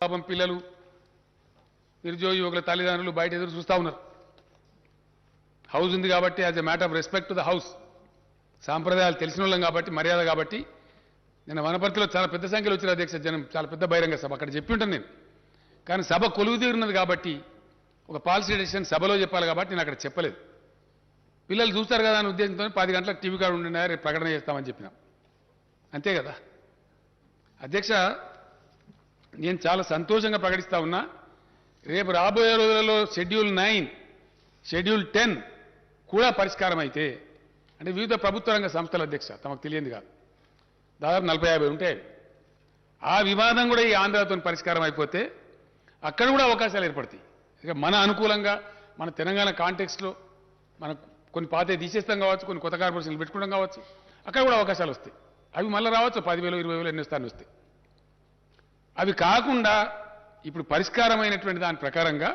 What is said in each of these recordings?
పాపం పిల్లలు నిరుద్యోగ యువకుల తల్లిదండ్రులు బయట ఎదురు చూస్తూ ఉన్నారు. హౌస్ ఉంది కాబట్టి as a matter of respect to the house, సాంప్రదాయాలు తెలిసిన వాళ్ళం కాబట్టి, మర్యాద కాబట్టి. నేను వనపర్తిలో చాలా పెద్ద సంఖ్యలో వచ్చిన అధ్యక్ష జనం, చాలా పెద్ద బహిరంగ సభ, అక్కడ చెప్పి ఉంటాను నేను. కానీ సభ కొలువు తీరున్నది కాబట్టి, ఒక పాలసీ డెసిషన్ సభలో చెప్పాలి కాబట్టి నేను అక్కడ చెప్పలేదు. పిల్లలు చూస్తారు కదా అనే ఉద్దేశంతో 10 గంటలకు టీవీ కార్డు ఉండినా రేపు ప్రకటన చేస్తామని చెప్పినాం, అంతే కదా అధ్యక్ష. నేను చాలా సంతోషంగా ప్రకటిస్తా ఉన్నా, రేపు రాబోయే రోజులలో షెడ్యూల్ 9, షెడ్యూల్ 10 కూడా పరిష్కారం అయితే, అంటే వివిధ ప్రభుత్వ రంగ సంస్థల అధ్యక్ష, తమకు తెలియంది కాదు, దాదాపు 40-50 ఉంటాయి. ఆ వివాదం కూడా ఈ ఆంధ్రతో పరిష్కారం అయిపోతే అక్కడ కూడా అవకాశాలు ఏర్పడతాయి. ఇక మన అనుకూలంగా మన తెలంగాణ కాంటెక్స్ట్లో మనం కొన్ని పాతే తీసేస్తాం కావచ్చు, కొన్ని కొత్త కార్పొరేషన్లు పెట్టుకోవడం కావచ్చు, అక్కడ కూడా అవకాశాలు వస్తాయి. అవి మళ్ళీ రావచ్చు, 10,000, 20,000 ఎన్ని స్థానం వస్తాయి. అవి కాకుండా ఇప్పుడు పరిష్కారమైనటువంటి దాని ప్రకారంగా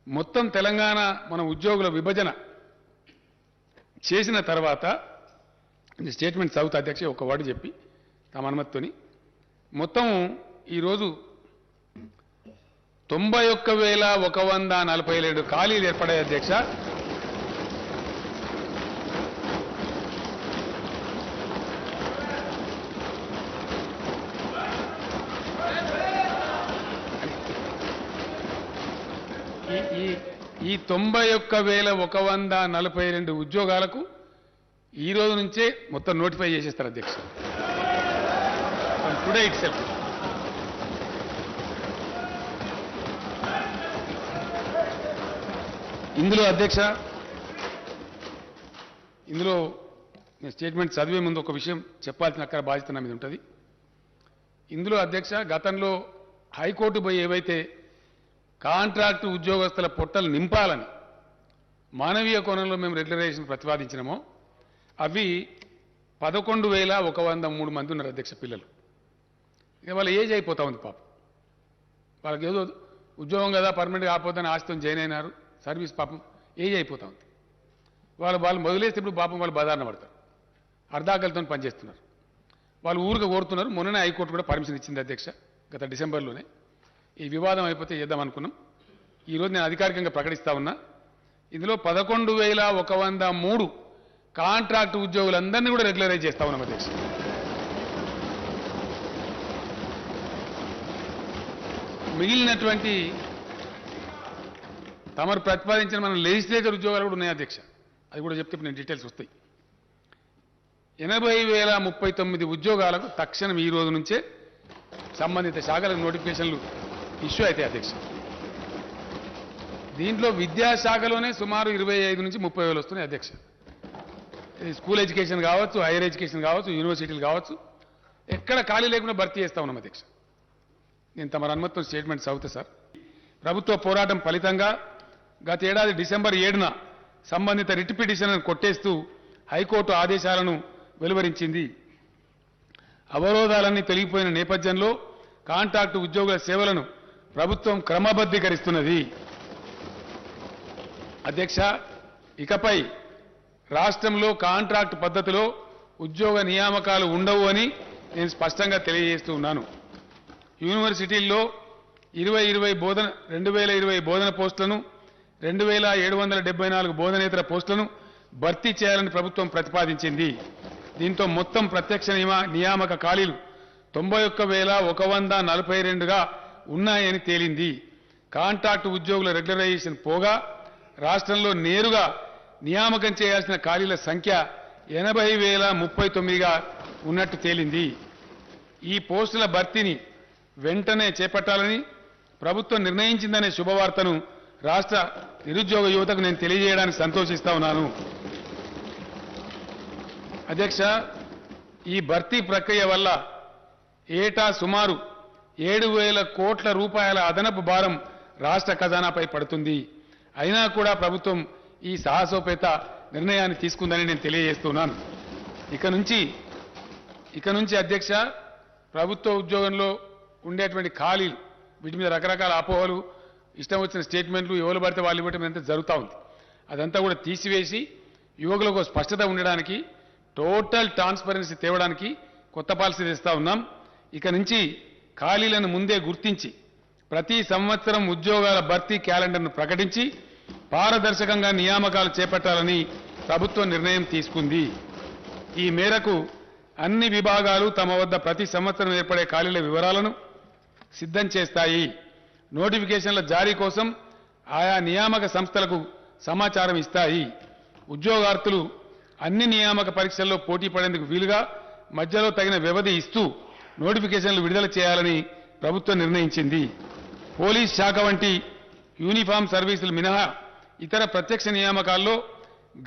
మొత్తం తెలంగాణ మన ఉద్యోగుల విభజన చేసిన తర్వాత స్టేట్మెంట్ చదువుతా అధ్యక్ష, ఒక వర్డ్ చెప్పి తమ అనుమతితోని. మొత్తం ఈరోజు 91,147 ఖాళీలు ఏర్పడాయి అధ్యక్ష. ఈ 91,142 ఉద్యోగాలకు ఈ రోజు నుంచే మొత్తం నోటిఫై చేసేస్తారు అధ్యక్ష, టుడే ఇట్ సెల్ఫ్. ఇందులో అధ్యక్ష, ఇందులో నేను స్టేట్మెంట్ చదివే ముందు ఒక విషయం చెప్పాల్సిన అక్కడ బాధ్యత నా మీద ఉంటుంది. ఇందులో అధ్యక్ష, గతంలో హైకోర్టు పోయి ఏవైతే కాంట్రాక్టు ఉద్యోగస్తుల పొట్టలు నింపాలని మానవీయ కోణంలో మేము రెగ్యులరైజేషన్ ప్రతిపాదించినామో, అవి 11,103 మంది ఉన్నారు అధ్యక్ష పిల్లలు. ఇక వాళ్ళ ఏజ్ అయిపోతా ఉంది పాపం. వాళ్ళకి ఏదో ఉద్యోగం కదా పర్మనెంట్గా ఆపోతుందని ఆశతో జాయిన్ అయినారు, సర్వీస్ పాపం ఏజ్ అయిపోతా ఉంది. వాళ్ళు మొదలేస్తే ఇప్పుడు పాపం వాళ్ళు బదారణ పడతారు, అర్ధాకలతో పనిచేస్తున్నారు. వాళ్ళు ఊరికి కోరుతున్నారు. మొన్ననే హైకోర్టు కూడా పర్మిషన్ ఇచ్చింది అధ్యక్ష, గత డిసెంబర్లోనే. ఈ వివాదం అయిపోతే చేద్దాం అనుకున్నాం. ఈరోజు నేను అధికారికంగా ప్రకటిస్తా ఉన్నా, ఇందులో 11,103 కాంట్రాక్టు ఉద్యోగులందరినీ కూడా రెగ్యులరైజ్ చేస్తా ఉన్నాం అధ్యక్ష. మిగిలినటువంటి తమరు ప్రతిపాదించిన మన లెజిస్లేచర్ ఉద్యోగాలు కూడా ఉన్నాయి అధ్యక్ష, అది కూడా చెప్తే నేను డీటెయిల్స్ వస్తాయి. 80,039 ఉద్యోగాలకు తక్షణం ఈ రోజు నుంచే సంబంధిత శాఖలకు నోటిఫికేషన్లు ఇష్యూ అవుతాయి అధ్యక్ష. దీంట్లో విద్యాశాఖలోనే సుమారు 25 నుంచి 30,000 వస్తున్నాయి అధ్యక్ష. స్కూల్ ఎడ్యుకేషన్ కావచ్చు, హైయర్ ఎడ్యుకేషన్ కావచ్చు, యూనివర్సిటీలు కావచ్చు, ఎక్కడ ఖాళీ లేకుండా భర్తీ చేస్తా ఉన్నాం అధ్యక్ష. నేను తమ అనుమతితో స్టేట్మెంట్ చదువుతా సార్. ప్రభుత్వ పోరాటం ఫలితంగా గత ఏడాది డిసెంబర్ 7న సంబంధిత రిట్ పిటిషన్లను కొట్టేస్తూ హైకోర్టు ఆదేశాలను వెలువరించింది. అవరోధాలన్నీ తొలగిపోయిన నేపథ్యంలో కాంట్రాక్టు ఉద్యోగుల సేవలను ప్రభుత్వం క్రమబద్ధీకరిస్తున్నది. అధ్యక్ష, ఇకపై రాష్ట్రంలో కాంట్రాక్టు పద్ధతిలో ఉద్యోగ నియామకాలు ఉండవు అని నేను స్పష్టంగా తెలియజేస్తూ ఉన్నాను. యూనివర్సిటీల్లో 2020 బోధన పోస్టులను, 2,774 బోధనేతర పోస్టులను భర్తీ చేయాలని ప్రభుత్వం ప్రతిపాదించింది. దీంతో మొత్తం ప్రత్యక్ష నియామక ఖాళీలు 91,142గా ఉన్నాయని తేలింది. కాంట్రాక్టు ఉద్యోగుల రెగ్యులరైజేషన్ పోగా రాష్ట్రంలో నేరుగా నియామకం చేయాల్సిన ఖాళీల సంఖ్య 80,039గా ఉన్నట్టు తేలింది. ఈ పోస్టుల భర్తీని వెంటనే చేపట్టాలని ప్రభుత్వం నిర్ణయించిందనే శుభవార్తను రాష్ట్ర నిరుద్యోగ యువతకు నేను తెలియజేయడానికి సంతోషిస్తా ఉన్నాను. అధ్యక్ష, ఈ భర్తీ ప్రక్రియ వల్ల ఏటా సుమారు 7,000 కోట్ల రూపాయల అదనపు భారం రాష్ట్ర ఖజానాపై పడుతుంది. అయినా కూడా ప్రభుత్వం ఈ సాహసోపేత నిర్ణయాన్ని తీసుకుందని నేను తెలియజేస్తున్నాను. ఇక నుంచి అధ్యక్ష, ప్రభుత్వ ఉద్యోగంలో ఉండేటువంటి ఖాళీలు, వీటి మీద రకరకాల అపోహలు, ఇష్టం వచ్చిన స్టేట్మెంట్లు, ఎవరు పడితే వాళ్ళు ఇవ్వటం అంతా జరుగుతూ ఉంది. అదంతా కూడా తీసివేసి యువకులకు స్పష్టత ఉండడానికి, టోటల్ ట్రాన్స్పరెన్సీ తేవడానికి కొత్త పాలసీ తెస్తా ఉన్నాం. ఇక నుంచి ఖాళీలను ముందే గుర్తించి ప్రతి సంవత్సరం ఉద్యోగాల భర్తీ క్యాలెండర్ను ప్రకటించి పారదర్శకంగా నియామకాలు చేపట్టాలని ప్రభుత్వం నిర్ణయం తీసుకుంది. ఈ మేరకు అన్ని విభాగాలు తమ వద్ద ప్రతి సంవత్సరం ఏర్పడే ఖాళీల వివరాలను సిద్ధం చేస్తాయి. నోటిఫికేషన్ల జారీ కోసం ఆయా నియామక సంస్థలకు సమాచారం ఇస్తాయి. ఉద్యోగార్థులు అన్ని నియామక పరీక్షల్లో పోటీ పడేందుకు వీలుగా మధ్యలో తగిన వ్యవధి ఇస్తూ నోటిఫికేషన్లు విడుదల చేయాలని ప్రభుత్వం నిర్ణయించింది. పోలీస్ శాఖ వంటి యూనిఫామ్ సర్వీసులు మినహా ఇతర ప్రత్యక్ష నియామకాల్లో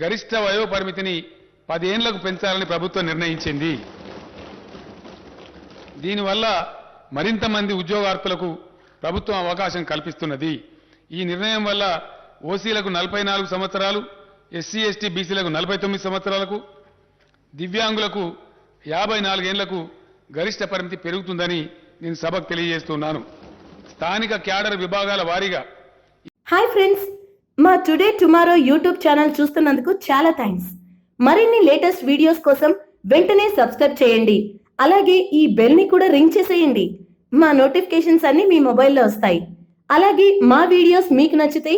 గరిష్ట వయో పరిమితిని 10 ఏళ్లకు పెంచాలని ప్రభుత్వం నిర్ణయించింది. దీనివల్ల మరింత మంది ఉద్యోగార్థులకు ప్రభుత్వం అవకాశం కల్పిస్తున్నది. ఈ నిర్ణయం వల్ల ఓసీలకు 44 సంవత్సరాలు, ఎస్సీ ఎస్టీ బీసీలకు 49 సంవత్సరాలకు, దివ్యాంగులకు 54 ఏళ్లకు గరిష్ట పరిమితి పెరుగుతుందని నేను సభకు తెలియజేస్తున్నాను. స్థానిక క్యాడర్ విభాగాల వారీగా. హాయ్ ఫ్రెండ్స్, మా టుడే టుమారో యూట్యూబ్ ఛానల్ చూస్తున్నందుకు చాలా థ్యాంక్స్. మరిన్ని లేటెస్ట్ వీడియోస్ కోసం వెంటనే సబ్స్క్రైబ్ చేయండి. అలాగే ఈ బెల్ ని కూడా రింగ్ చేసేయండి. మా నోటిఫికేషన్స్ అన్ని మీ మొబైల్లో వస్తాయి. అలాగే మా వీడియోస్ మీకు నచ్చితే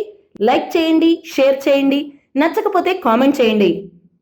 లైక్ చేయండి, షేర్ చేయండి, నచ్చకపోతే కామెంట్ చేయండి.